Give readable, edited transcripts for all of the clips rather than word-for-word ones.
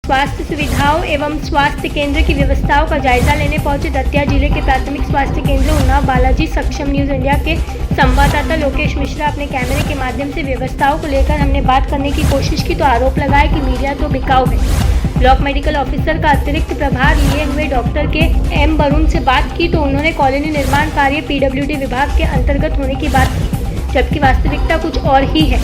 स्वास्थ्य सुविधाओं एवं स्वास्थ्य केंद्र की व्यवस्थाओं का जायजा लेने पहुंचे दतिया जिले के प्राथमिक स्वास्थ्य केंद्र उन्नाव बालाजी। सक्षम न्यूज इंडिया के संवाददाता लोकेश मिश्रा अपने कैमरे के माध्यम से व्यवस्थाओं को लेकर हमने बात करने की कोशिश की तो आरोप लगाया कि मीडिया तो बिकाऊ है। ब्लॉक मेडिकल ऑफिसर का अतिरिक्त प्रभार लिए हुए डॉक्टर के एम वरुण से बात की तो उन्होंने कॉलोनी निर्माण कार्य पीडब्ल्यूडी विभाग के अंतर्गत होने की बात की, जबकि वास्तविकता कुछ और ही है।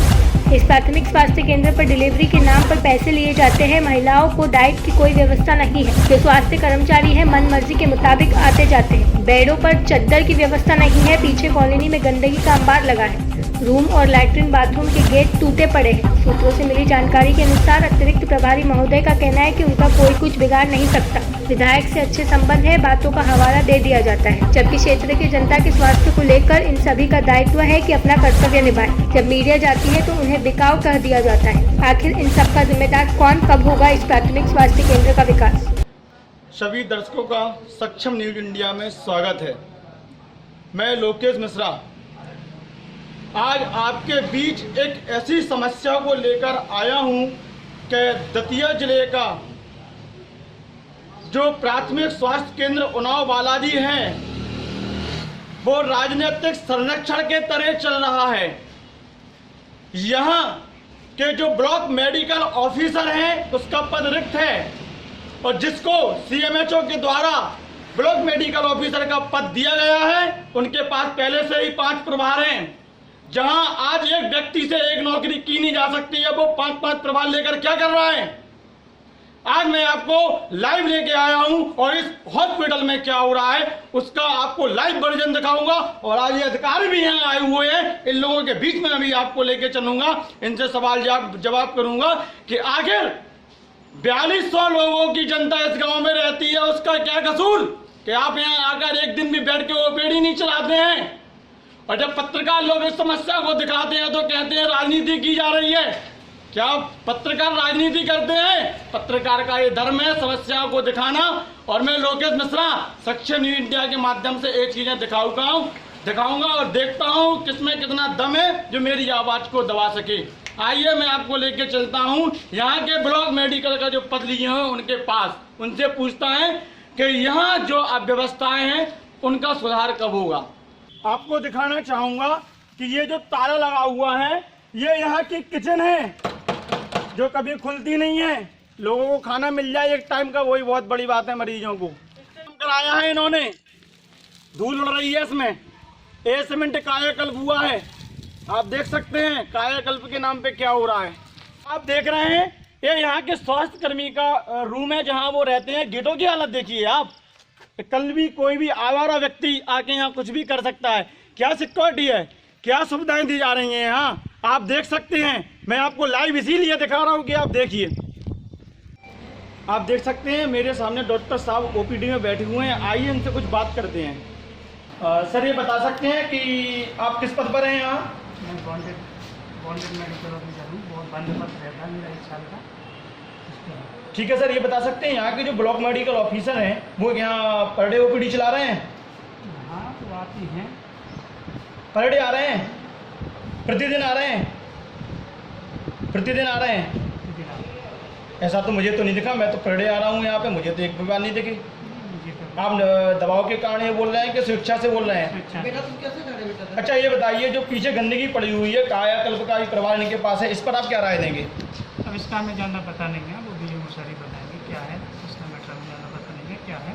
इस प्राथमिक स्वास्थ्य केंद्र पर डिलीवरी के नाम पर पैसे लिए जाते हैं। महिलाओं को डाइट की कोई व्यवस्था नहीं है। जो स्वास्थ्य कर्मचारी है मन मर्जी के मुताबिक आते जाते हैं। बेडों पर चद्दर की व्यवस्था नहीं है। पीछे कॉलोनी में गंदगी का अंबार लगा है। रूम और लैट्रिन बाथरूम के गेट टूटे पड़े हैं। सूत्रों से मिली जानकारी के अनुसार अतिरिक्त प्रभारी महोदय का कहना है कि उनका कोई कुछ बिगाड़ नहीं सकता। विधायक से अच्छे संबंध है, बातों का हवाला दे दिया जाता है, जबकि क्षेत्र की जनता के स्वास्थ्य को लेकर इन सभी का दायित्व है कि अपना कर्तव्य निभाएं। जब मीडिया जाती है तो उन्हें बिकाऊ कह दिया जाता है। आखिर इन सब का जिम्मेदार कौन, कब होगा इस प्राथमिक स्वास्थ्य केंद्र का विकास? सभी दर्शकों का सक्षम न्यूज इंडिया में स्वागत है। मैं लोकेश मिश्रा आज आपके बीच एक ऐसी समस्या को लेकर आया हूं कि दतिया जिले का जो प्राथमिक स्वास्थ्य केंद्र उन्नाव बालाजी है वो राजनीतिक संरक्षण के तरह चल रहा है। यहाँ के जो ब्लॉक मेडिकल ऑफिसर हैं उसका पद रिक्त है और जिसको सीएमएचओ के द्वारा ब्लॉक मेडिकल ऑफिसर का पद दिया गया है उनके पास पहले से ही 5 प्रभार हैं। जहां आज एक व्यक्ति से एक नौकरी की नहीं जा सकती है वो 5 प्रभार लेकर क्या कर रहा है। आज मैं आपको लाइव लेके आया हूं और इस हॉस्पिटल में क्या हो रहा है उसका आपको लाइव वर्जन दिखाऊंगा। और आज ये अधिकारी भी यहाँ आए हुए हैं, इन लोगों के बीच में अभी आपको लेके चलूंगा, इनसे सवाल जवाब करूंगा कि आखिर 4200 लोगों की जनता इस गांव में रहती है, उसका क्या कसूर कि आप यहाँ आकर एक दिन भी बैठ के ओपीडी नहीं चलाते हैं। और जब पत्रकार लोग इस समस्या को दिखाते हैं तो कहते हैं राजनीति की जा रही है। क्या पत्रकार राजनीति करते हैं? पत्रकार का ये धर्म है समस्याओं को दिखाना। और मैं लोकेश मिश्रा सक्षम न्यूज इंडिया के माध्यम से एक चीजें दिखाऊंगा और देखता हूं किसमें कितना दम है जो मेरी आवाज को दबा सके। आइए मैं आपको लेके चलता हूं यहाँ के ब्लॉक मेडिकल का जो पद लिए हैं उनके पास, उनसे पूछता है कि यहाँ जो अव्यवस्थाएं हैं उनका सुधार कब होगा। आपको दिखाना चाहूंगा कि ये जो ताला लगा हुआ है ये यहाँ की किचन है जो कभी खुलती नहीं है। लोगों को खाना मिल जाए एक टाइम का वही बहुत बड़ी बात है। मरीजों को कराया है इन्होंने, धूल उड़ रही है इसमें। ए सीमेंट कायाकल्प हुआ है, आप देख सकते हैं कायाकल्प के नाम पे क्या हो रहा है। आप देख रहे हैं ये यहाँ के स्वास्थ्य कर्मी का रूम है जहाँ वो रहते हैं। गेटों की हालत देखिए आप, कल भी कोई भी आवारा व्यक्ति आके यहाँ कुछ भी कर सकता है। क्या सिक्योरिटी है, क्या सुविधाएं दी जा रही हैं यहाँ आप देख सकते हैं। मैं आपको लाइव इसीलिए दिखा रहा हूँ कि आप देखिए। आप देख सकते हैं मेरे सामने डॉक्टर साहब ओपीडी में बैठे हुए हैं। आइए इनसे कुछ बात करते हैं। सर ये बता सकते हैं कि आप किस पद पर हैं यहाँ? मैं बॉन्डेड मेडिकल ऑफिसर हूँ, बहुत बंद पद रहता है मेरा 1 साल का। ठीक है सर, ये बता सकते हैं यहाँ के जो ब्लॉक मेडिकल ऑफिसर हैं वो यहाँ पर डे ओपीडी चला रहे हैं? हाँ तो आती हैं, पर डे आ रहे हैं, प्रतिदिन आ रहे हैं, प्रतिदिन आ रहे हैं। ऐसा तो मुझे तो नहीं दिखा, मैं तो पर डे आ रहा हूँ यहाँ पे, मुझे तो एक भी बात नहीं दिखी। आप दबाव के कारण ये बोल रहे हैं कि स्वेच्छा से बोल रहे हैं? अच्छा ये बताइए जो पीछे गंदगी पड़ी हुई है कायाकल्प का प्रभार इनके पास है, इस पर आप क्या राय देंगे? अब इसका हमें ज़्यादा पता नहीं है, वो भी मुशारी बताएंगे क्या है इसका मैटर, में ज़्यादा पता नहीं है क्या है।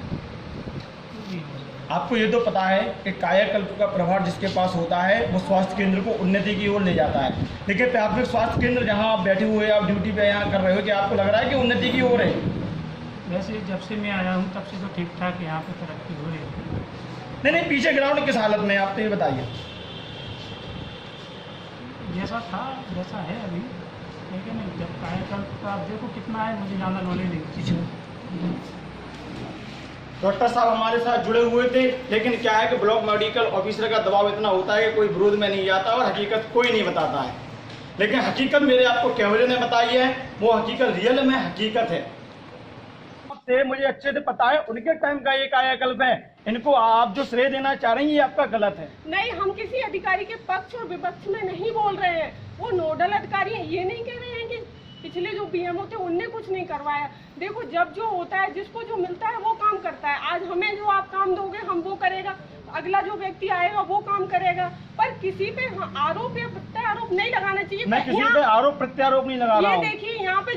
आपको ये तो पता है कि कायाकल्प का प्रभार जिसके पास होता है वो स्वास्थ्य केंद्र को उन्नति की ओर ले जाता है, लेकिन प्राथमिक स्वास्थ्य केंद्र जहाँ आप बैठे हुए आप ड्यूटी पे यहाँ कर रहे हो, कि आपको लग रहा है कि उन्नति की ओर है? वैसे जब से मैं आया हूँ तब से तो ठीक ठाक यहाँ पे तरक्की हो रही है। नहीं, पीछे ग्राउंड किस हालत में आप तो ये बताइए। जैसा था वैसा है अभी, लेकिन जब कायाकल्प का आप देखो कितना है, मुझे ज़्यादा नॉलेज नहीं। डॉक्टर साहब हमारे साथ जुड़े हुए थे, लेकिन क्या है कि ब्लॉक मेडिकल ऑफिसर का दबाव इतना होता है कि कोई विरोध में नहीं जाता और हकीकत कोई नहीं बताता है। लेकिन हकीकत मेरे आपको कैमरे ने बताई है, वो हकीकत रियल में हकीकत है। मुझे अच्छे से पता है उनके टाइम का ये कायाकल्प है, इनको आप जो श्रेय देना चाह रही हैं ये आपका गलत है। नहीं, हम किसी अधिकारी के पक्ष और विपक्ष में नहीं बोल रहे हैं, वो नोडल अधिकारी हैं। ये नहीं कह रहे हैं कि पिछले जो बीएमओ थे उनने कुछ नहीं करवाया। देखो जब जो होता है जिसको जो मिलता है वो काम करता है। आज हमें जो आप काम दोगे हम वो करेगा, अगला जो व्यक्ति आएगा वो काम करेगा, पर किसी पे आरोप या प्रत्यारोप नहीं लगाना चाहिए। मैं किसी पे आरोप प्रत्यारोप नहीं लगा रहा हूँ। ये देखिए यहाँ पे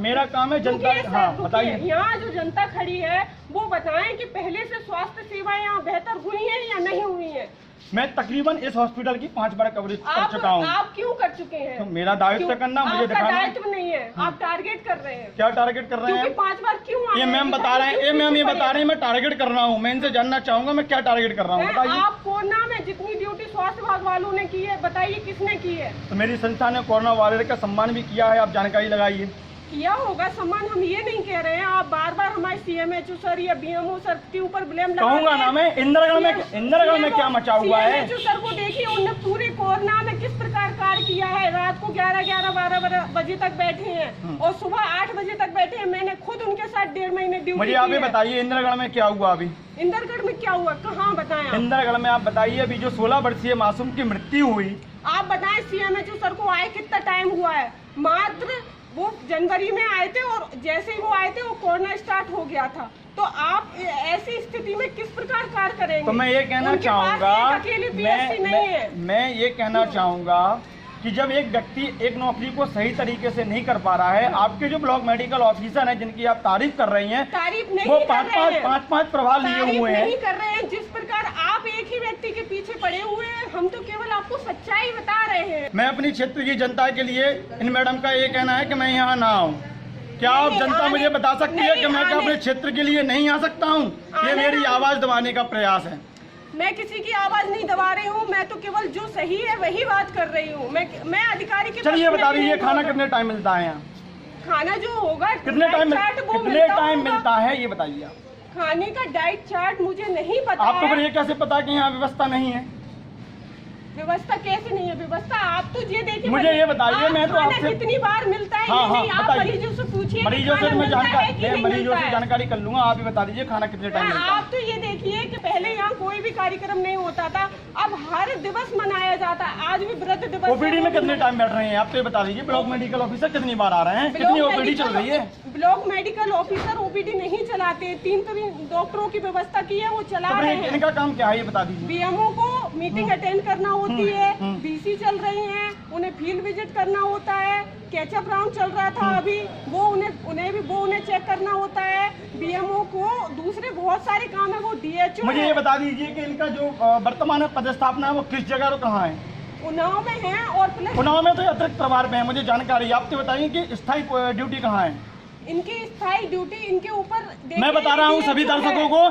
मेरा काम है जनता। हाँ बताइए, यहाँ जो जनता खड़ी है वो बताएं कि पहले से स्वास्थ्य सेवाएं यहाँ बेहतर हुई हैं या नहीं हुई हैं। मैं तकरीबन इस हॉस्पिटल की 5 बार कवरेज कर चुका हूँ। आप क्यों कर चुके हैं? तो मेरा दायित्व करना, मुझे दिखाना। दायित्व नहीं है, आप टारगेट कर रहे हैं। क्या टारगेट कर रहे हैं? 5 बार क्यों? ये मैम बता रहे हैं, ये मैम ये बता रहे हैं मैं टारगेट कर रहा हूँ। मैं इनसे जानना चाहूंगा मैं क्या टारगेट कर रहा हूँ, बताइए। आप कोरोना में जितनी ड्यूटी स्वास्थ्य विभाग वालों ने की है बताइए किसने की है? तो मेरी संस्था ने कोरोना वॉरियर का सम्मान भी किया है, आप जानकारी लगाइए। किया होगा सम्मान, हम ये नहीं कह रहे हैं। आप बार बार हमारे सीएमएचओ सर या बीएमओ सर के ऊपर ब्लेम कहूंगा ना मैं। इंदिरागढ़ में क्या मचा हुआ है? सीएमएचओ सर को देखिए, उन्होंने पूरे कोरोना में किस प्रकार कार्य किया है। रात को 11-12 बजे तक बैठे हैं और सुबह 8 बजे तक बैठे हैं। मैंने खुद उनके साथ 1.5 महीने ड्यूटी। मुझे आप ये बताइए इंदिरागढ़ में क्या हुआ अभी? इंदिरागढ़ में क्या हुआ, कहाँ बताएं? इंदिरागढ़ में आप बताइए अभी जो 16 वर्षीय मासूम की मृत्यु हुई, आप बताएं सीएमएचओ सर को आए कितना टाइम हुआ है? मात्र वो जनवरी में आए थे और जैसे ही वो आए थे वो कोरोना स्टार्ट हो गया था। तो आप ऐसी स्थिति में किस प्रकार कार्य करेंगे? तो मैं ये कहना चाहूँगा, अकेली पीएससी नहीं है। मैं ये कहना चाहूँगा कि जब एक व्यक्ति एक नौकरी को सही तरीके से नहीं कर पा रहा है, आपके जो ब्लॉक मेडिकल ऑफिसर हैं जिनकी आप तारीफ कर रही हैं, तारीफ नहीं वो कर रहे हैं, 5 प्रभार लिए हुए हैं। नहीं कर रहे हैं। जिस प्रकार आप एक ही व्यक्ति के पीछे पड़े हुए हैं, हम तो केवल आपको सच्चाई बता रहे हैं। मैं अपनी क्षेत्र की जनता के लिए इन मैडम का ये कहना है कि मैं यहाँ ना आऊँ। क्या आप जनता मुझे बता सकती है कि मैं क्या अपने क्षेत्र के लिए नहीं आ सकता हूँ? ये मेरी आवाज दबाने का प्रयास है। मैं किसी की आवाज नहीं दबा रही हूँ, मैं तो केवल जो सही है वही बात कर रही हूँ। मैं अधिकारी के चलिए बता दीजिए खाना कितने टाइम मिलता है यहाँ? खाना जो होगा कितने टाइम मिलता है ये बताइए आप। खाने का डाइट चार्ट मुझे नहीं पता। आपको फिर ये कैसे पता कि यहाँ व्यवस्था नहीं है? व्यवस्था कैसे नहीं है? व्यवस्था आप तो ये देखिए, मुझे ये बताइए, मैं तो आपसे कितनी बार मिलता है? हाँ, नहीं, आप मरीजों से पूछिए, मरीजों से मैं मरीजों से जानकारी कर लूंगा। आप ही बता दीजिए खाना कितने टाइम मिलता है? आप तो ये देखिए कि पहले यहाँ कोई भी कार्यक्रम नहीं होता था, अब हर दिवस मनाया जाता है। आज भी वृद्ध दिवस। ओपीडी में कितने टाइम बैठ रहे हैं आप तो ये बता दीजिए। ब्लॉक मेडिकल ऑफिसर कितनी बार आ रहे हैं? कितनी ओपीडी चल रही है? ब्लॉक मेडिकल ऑफिसर ओपीडी नहीं चलाते, 3 डॉक्टरों की व्यवस्था की है वो चला रहे हैं। इनका काम क्या है ये बता दीजिए। बीएमओ को मीटिंग अटेंड करना होती है, बीसी चल रही हैं, उन्हें फील्ड विजिट करना होता है। कैचअप राउंड चल रहा था अभी, वो उन्हें चेक करना होता है। बीएमओ को दूसरे बहुत सारे काम है, वो डीएचओ। मुझे ये बता दीजिए कि इनका जो वर्तमान पदस्थापना है वो किस जगह और कहाँ है? उन्नाव में है और प्लस उन्नाव में तो अतिरिक्त प्रभार में है। मुझे जानकारी आप तो बताइए कि स्थायी ड्यूटी कहाँ है? इनकी स्थायी ड्यूटी इनके ऊपर मैं बता रहा हूँ सभी दर्शकों को,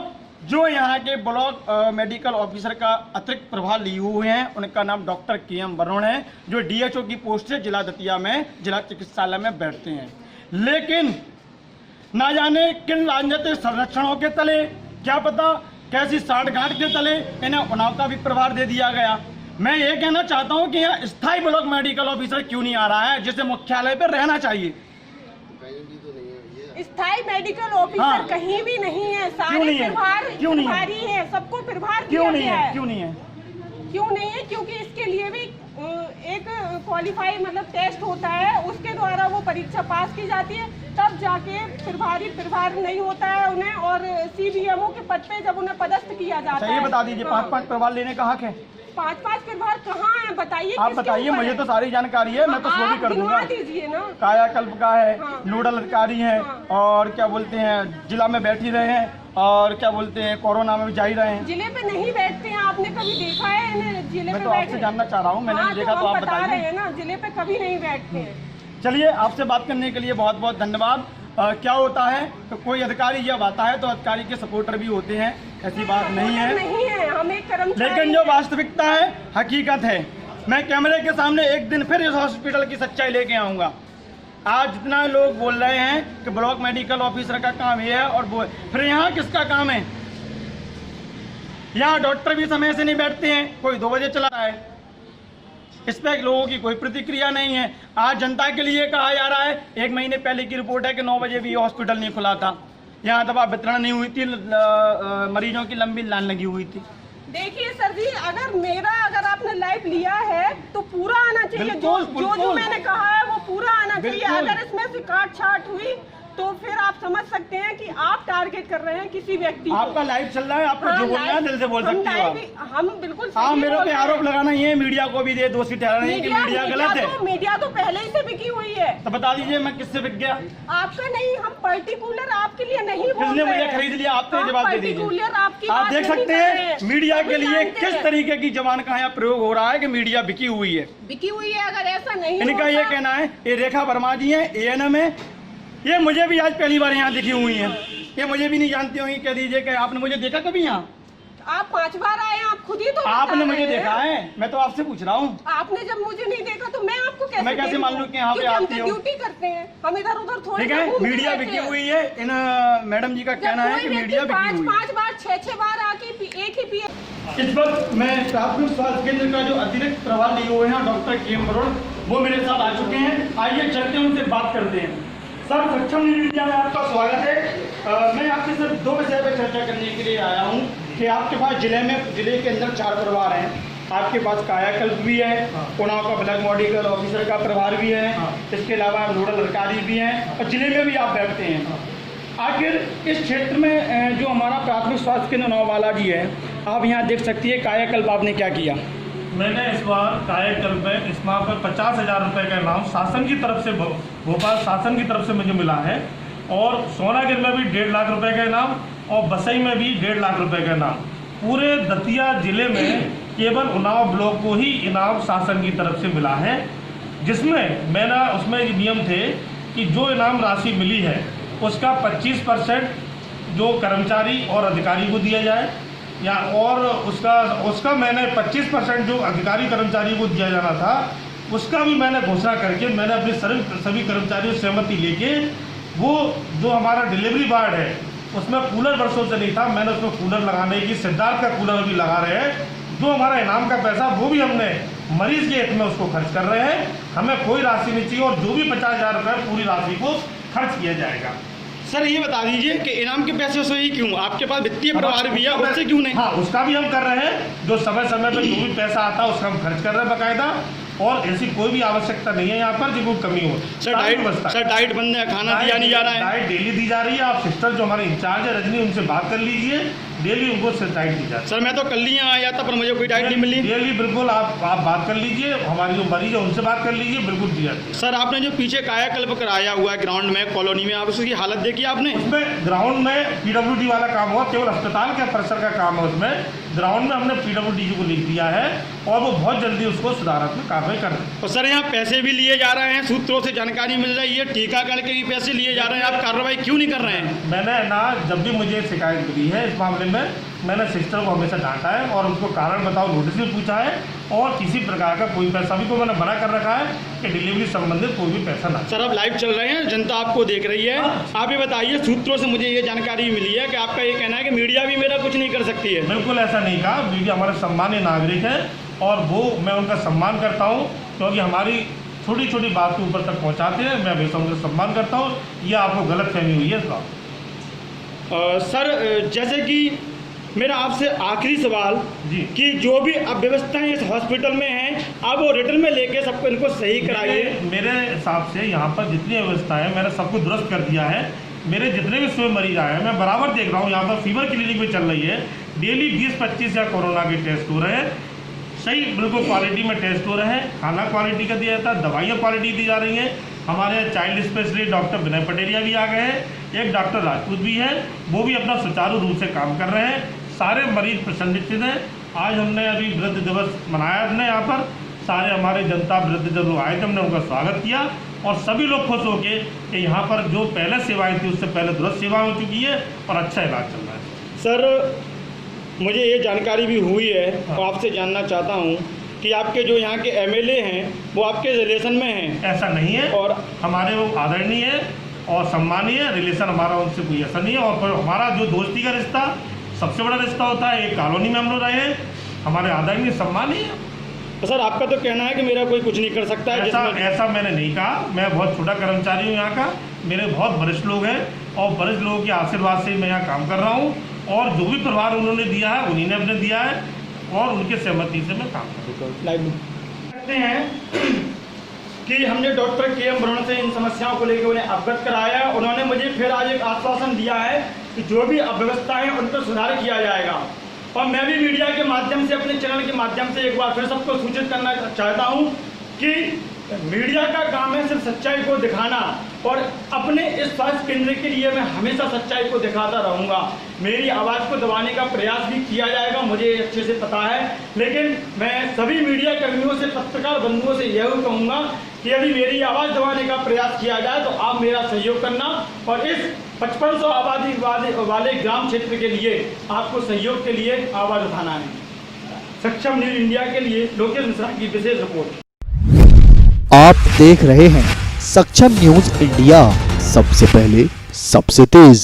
जो यहाँ के ब्लॉक मेडिकल ऑफिसर का अतिरिक्त प्रभार लिए हुए हैं उनका नाम डॉक्टर KM वरुण है, जो डीएचओ की पोस्ट से जिला दतिया में जिला चिकित्सालय में बैठते हैं। लेकिन ना जाने किन राजनीतिक संरक्षणों के तले, क्या पता कैसी साठगांठ के तले इन्हें उन्नाव का भी प्रभार दे दिया गया। मैं ये कहना चाहता हूँ कि यहाँ स्थायी ब्लॉक मेडिकल ऑफिसर क्यों नहीं आ रहा है, जिसे मुख्यालय पर रहना चाहिए। स्थायी मेडिकल ऑफिसर कहीं भी नहीं है, सारे प्रभारी है, सबको प्रभार क्यों नहीं है? क्यों नहीं है? क्यों नहीं है? क्योंकि इसके लिए भी एक क्वालिफाई मतलब टेस्ट होता है, उसके द्वारा वो परीक्षा पास की जाती है, तब जाके प्रभार नहीं होता है उन्हें। और CBMO के पद पे जब उन्हें पदस्थ किया जाता है। ये बता दीजिए 5 प्रभार लेने का हक है? 5 प्रभार कहाँ है बताइए? आप बताइए, मुझे तो सारी जानकारी है, मैं तो वो भी कर दूंगा। दीजिए ना। कायाकल्प का है, नोडल अधिकारी है, और क्या बोलते हैं जिला में बैठ ही रहे हैं, और क्या बोलते हैं कोरोना में भी जा ही रहे हैं। जिले पे नहीं बैठते हैं, आपने कभी देखा है इन्हें जिले पे? मैं तो आपसे जानना चाह रहा हूँ, मैंने देखा तो आप बताइए ना, जिले पे कभी नहीं बैठते हैं। चलिए, आपसे बात करने के लिए बहुत बहुत धन्यवाद। क्या होता है तो कोई अधिकारी जब आता है तो अधिकारी के सपोर्टर भी होते हैं, ऐसी बात नहीं है, हम एक कर्मचारी। लेकिन जो वास्तविकता है, हकीकत है, मैं कैमरे के सामने एक दिन फिर इस हॉस्पिटल की सच्चाई लेके आऊँगा। आज जितना लोग बोल रहे हैं कि ब्लॉक मेडिकल ऑफिसर का काम ये है और वो, फिर यहाँ किसका काम है? यहाँ डॉक्टर भी समय से नहीं बैठते हैं, कोई 2 बजे चला रहा है। इस पर लोगों की कोई प्रतिक्रिया नहीं है। आज जनता के लिए कहा जा रहा है, 1 महीने पहले की रिपोर्ट है कि 9 बजे भी हॉस्पिटल नहीं खुला था, यहाँ दवा वितरण नहीं हुई थी, मरीजों की लंबी लाइन लगी हुई थी। देखिए सर जी, अगर आपने लाइव लिया है तो पूरा आना चाहिए। जो मैंने कहा है वो पूरा आना चाहिए। अगर इसमें से काट छाट हुई तो फिर आप समझ सकते हैं कि आप टारगेट कर रहे हैं किसी व्यक्ति को। आपका लाइव चल रहा है, आपको जो बोलना है दिल से बोल सकते हो हम बिल्कुल हाँ, मेरे पे आरोप लगाना ही है, मीडिया को भी दे दोषी ठहराना है कि मीडिया गलत है। मीडिया तो पहले ही से बिकी हुई है। तो बता दीजिए मैं किससे बिक गया? आपका नहीं, हम पर्टिकुलर आपके लिए नहीं बोल किसने रहे मुझे हैं। खरीद लिया? आपने जवाब दे दीजिए। आप देख सकते हैं मीडिया के लिए किस तरीके की जबान का यहाँ प्रयोग हो रहा है कि मीडिया बिकी हुई है। बिकी हुई है, अगर ऐसा नहीं इनका ये कहना है, ये रेखा वर्मा जी है ANM है, ये मुझे भी आज पहली बार यहाँ दिखी हुई हैं। ये मुझे भी नहीं जानती होंगी। कह दीजिए कि आपने मुझे देखा कभी यहाँ? आप 5 बार आए हैं, आप खुद ही तो आपने मुझे देखा है? मैं तो आपसे पूछ रहा हूँ। आपने जब मुझे नहीं देखा तो मैं आपको कैसे मैं कैसे मान लूँ कि यहाँ पे आती हो? ड्यूटी करते हैं हम, इधर उधर थोड़ी। ठीक है, मीडिया बिकी हुई है। इन मैडम जी का कहना है कि मीडिया बिकी हुई है। 5 बार 6 बार आके एक ही पिए। इस वक्त मैं प्राथमिक स्वास्थ्य केंद्र का जो अतिरिक्त प्रभार लिए हुए हैं डॉक्टर KM बरोड़, वो मेरे साथ आ चुके हैं। आइए चलते हैं, उनसे बात करते हैं। सर, सक्षम न्यूज इंडिया में आपका स्वागत है। मैं आपसे सिर्फ 2 विषय पर चर्चा करने के लिए आया हूँ कि आपके पास जिले के अंदर 4 प्रभार हैं। आपके पास कायाकल्प भी है, उन्नाव का ब्लॉक मेडिकल ऑफिसर का प्रभार भी है, इसके अलावा नोडल अधिकारी भी हैं और जिले में भी आप बैठते हैं। आखिर इस क्षेत्र में जो हमारा प्राथमिक स्वास्थ्य केंद्र उन्नाव बालाजी है, आप यहाँ देख सकती है कायाकल्प आपने क्या किया? मैंने इस बार कायाकल्प में इस माह पर 50,000 रुपये का इनाम शासन की तरफ से, भोपाल शासन की तरफ से मुझे मिला है। और सोनागिर में भी 1.5 लाख रुपए का इनाम और बसई में भी 1.5 लाख रुपए का इनाम। पूरे दतिया जिले में केवल उन्नाव ब्लॉक को ही इनाम शासन की तरफ से मिला है, जिसमें मैंने उसमें नियम थे कि जो इनाम राशि मिली है उसका 25% जो कर्मचारी और अधिकारी को दिया जाए, या और उसका मैंने 25% जो अधिकारी कर्मचारी को दिया जाना था उसका भी मैंने घोषणा करके मैंने अपने सभी कर्मचारियों से सहमति लेके, वो जो हमारा डिलीवरी वार्ड है उसमें कूलर वर्षों से नहीं था, मैंने उसमें कूलर लगाने की, सिद्धार्थ का कूलर भी लगा रहे हैं। जो हमारा इनाम का पैसा वो भी हमने मरीज के हित में उसको खर्च कर रहे हैं। हमें कोई राशि नहीं चाहिए और जो भी 50,000 रुपये पूरी राशि को खर्च किया जाएगा। सर, ये बता दीजिए कि इनाम के पैसे से ही क्यों? आपके पास वित्तीय प्रभार भी है, उससे क्यों नहीं? हाँ, उसका भी हम कर रहे हैं। जो समय समय पर जो भी पैसा आता है उसका हम खर्च कर रहे हैं बाकायदा, और ऐसी कोई भी आवश्यकता नहीं है यहाँ पर जो कोई कमी हो। सर डाइट बंद है, खाना दिया नहीं जा रहा है? डाइट डेली दी जा रही है। आप सिस्टर जो हमारे इंचार्ज है रजनी, उनसे बात कर लीजिए, डेली उनको डाइट दी जाती है। सर, मैं तो कल ही आया था पर मुझे कोई डाइट नहीं मिली। डेली बिल्कुल आप बात कर लीजिए, हमारी जो मरीज है उनसे बात कर लीजिए, बिल्कुल दी जाती है। सर, आपने जो पीछे कायाकल्प कराया हुआ है ग्राउंड में, कॉलोनी में, आप उसकी हालत देखी आपने? उसमें ग्राउंड में PWD वाला काम हुआ, केवल अस्पताल के परिसर का काम है। उसमें ग्राउंड में हमने PWD को लिख दिया है और वो बहुत जल्दी उसको सुधारात्मक कार्रवाई कर रहे हैं। और सर, यहाँ पैसे भी लिए जा रहे हैं, सूत्रों से जानकारी मिल रही है, टीकाकरण के भी पैसे लिए जा रहे हैं, आप कार्रवाई क्यों नहीं कर रहे हैं? मैंने ना, जब भी मुझे शिकायत मिली है इस मामले में, मैंने सिस्टर को हमेशा डांटा है और उनको कारण बताओ नोटिस भी पूछा है, और किसी प्रकार का कोई पैसा भी को मैंने मना कर रखा है कि डिलीवरी संबंधित कोई भी पैसा ना। सर, अब लाइव चल रहे हैं, जनता आपको देख रही है। आप ये बताइए, सूत्रों से मुझे ये जानकारी मिली है कि आपका ये कहना है कि मीडिया भी मेरा कुछ नहीं कर सकती है। बिल्कुल ऐसा नहीं कहा। मीडिया हमारे सम्मानीय नागरिक है और वो, मैं उनका सम्मान करता हूँ, क्योंकि हमारी छोटी छोटी बात के ऊपर तक पहुँचाते हैं। मैं हमेशा उनका सम्मान करता हूँ। यह आपको गलत फहमी हुई है इस बात। सर, जैसे कि मेरा आपसे आखिरी सवाल जी, कि जो भी अब व्यवस्थाएं इस हॉस्पिटल में हैं, आप वो रिटर्न में लेके सबको इनको सही कराइए। मेरे हिसाब से यहाँ पर जितनी व्यवस्था है मैंने सबको दुरुस्त कर दिया है। मेरे जितने भी स्वयं मरीज आए हैं मैं बराबर देख रहा हूँ। यहाँ पर फीवर क्लिनिक भी चल रही है, डेली 20-25 या कोरोना के टेस्ट हो रहे हैं, सही बिल्कुल क्वालिटी में टेस्ट हो रहे हैं, खाना क्वालिटी का दिया जाता है, दवाइयाँ क्वालिटी दी जा रही हैं। हमारे यहाँ चाइल्ड स्पेशलिस्ट डॉक्टर विनय पटेरिया भी आ गए हैं, एक डॉक्टर राजपूत भी है, वो भी अपना सुचारू रूप से काम कर रहे हैं। सारे मरीज प्रसन्नचित हैं। आज हमने अभी वृद्ध दिवस मनाया, हमने यहाँ पर सारे हमारे जनता वृद्ध जब लोग आए थे, हमने उनका स्वागत किया और सभी लोग खुश हो गए कि यहाँ पर जो पहले सेवाएं थी उससे पहले दुरुस्त सेवा हो चुकी है और अच्छा इलाज चल रहा है। सर, मुझे ये जानकारी भी हुई है और आपसे जानना चाहता हूँ कि आपके जो यहाँ के MLA हैं वो आपके रिलेशन में हैं? ऐसा नहीं है, और हमारे वो आदरणीय है और सम्मानीय, रिलेशन हमारा उनसे कोई ऐसा नहीं है। और हमारा जो दोस्ती का रिश्ता सबसे बड़ा रिश्ता होता है, एक कॉलोनी में हम लोग रहे हैं, हमारे आदरणीय सम्मानीय। तो सर, आपका तो कहना है कि मेरा कोई कुछ नहीं कर सकता है? ऐसा मैंने नहीं कहा। मैं बहुत छोटा कर्मचारी हूँ यहाँ का, मेरे बहुत वरिष्ठ लोग हैं और वरिष्ठ लोगों के आशीर्वाद से मैं यहाँ काम कर रहा हूँ। और जो भी प्रभार उन्होंने दिया है उन्हीं ने अपने दिया है, और उनकी सहमति से मैं काम करूँगा। कहते हैं कि हमने डॉक्टर के एम वरुण से इन समस्याओं को लेकर उन्हें अवगत कराया है। उन्होंने मुझे फिर आज एक आश्वासन दिया है कि जो भी अव्यवस्था है उन पर सुधार किया जाएगा। और मैं भी मीडिया के माध्यम से, अपने चैनल के माध्यम से एक बार फिर सबको सूचित करना चाहता हूं कि मीडिया का काम है सिर्फ सच्चाई को दिखाना, और अपने इस स्वास्थ्य केंद्र के लिए मैं हमेशा सच्चाई को दिखाता रहूँगा। मेरी आवाज़ को दबाने का प्रयास भी किया जाएगा, मुझे अच्छे से पता है, लेकिन मैं सभी मीडिया कर्मियों से, पत्रकार बंधुओं से यह कहूँगा कि यदि मेरी आवाज़ दबाने का प्रयास किया जाए तो आप मेरा सहयोग करना, और इस 5500 आबादी वाले ग्राम क्षेत्र के लिए आपको सहयोग के लिए आवाज़ उठाना है। सक्षम न्यूज़ इंडिया के लिए लोकेश मिश्रा की विशेष रिपोर्ट। आप देख रहे हैं सक्षम न्यूज इंडिया, सबसे पहले सबसे तेज।